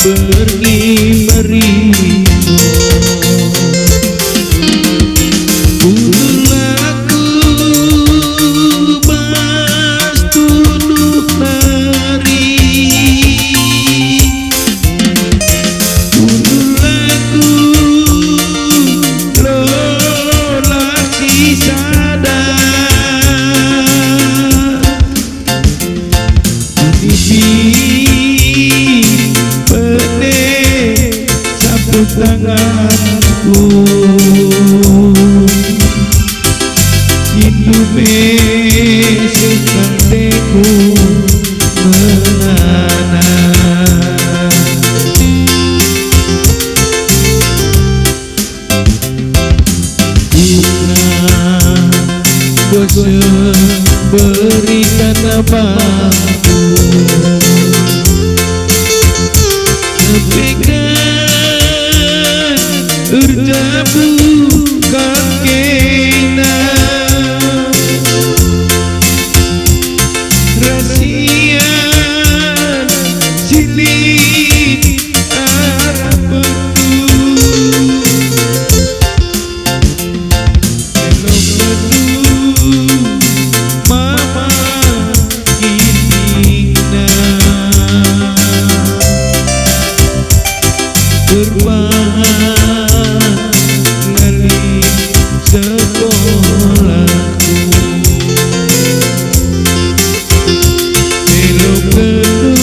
pergi merindu. Laku bas tuduh hari, laku lola si sadar pede sapu tanganku hidupe sekanteku menana bosan berikan namaku tepikan urjabu kakena rahasia silit arah betul elok betul mama inina berbahan ngali sekolahku elok betul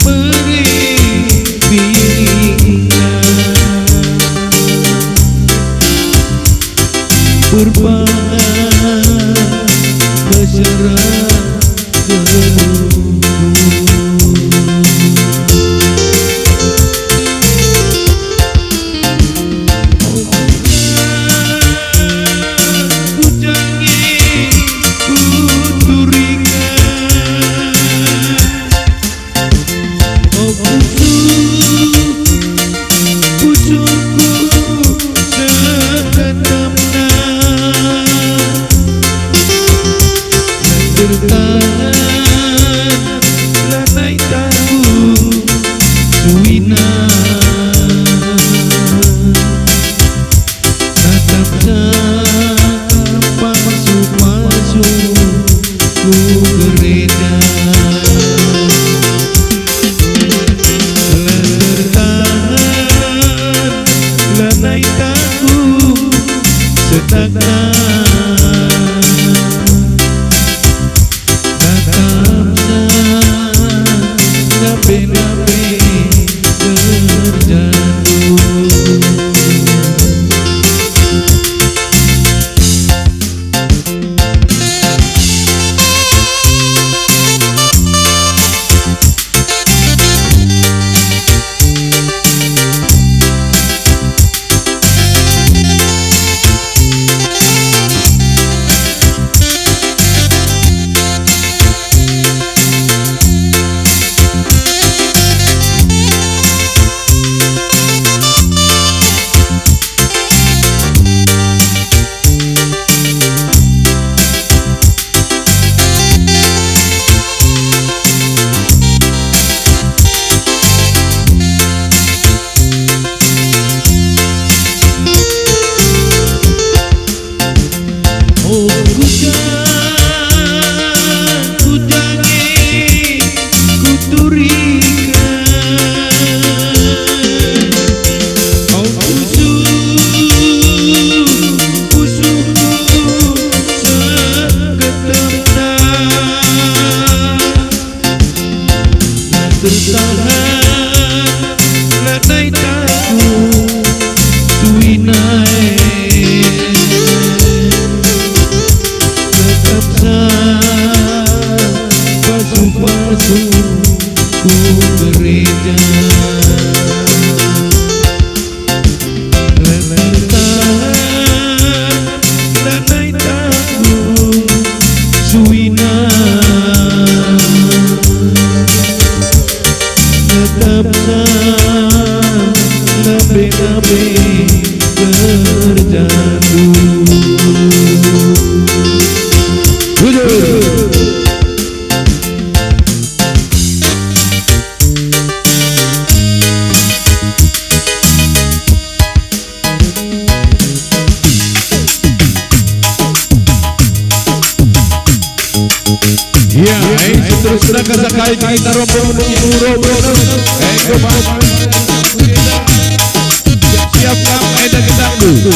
meripina berbahan mesra lanai tahu suina tatap cakap masuk ku gereja bertahan lanai tahu setengah nabe-nabe terjatuh bertahan lanai tahu suinai tetap basuh-basuh ku gereja bertahan lanai tahu suinai tetap nabe-nabe terjatuh. Ay seterusnya kasakay kita rombong meniburo bro. Kumain. Siap kam ada kita dulu.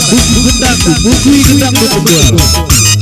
Buku gendang, buku gendang, buku gendang.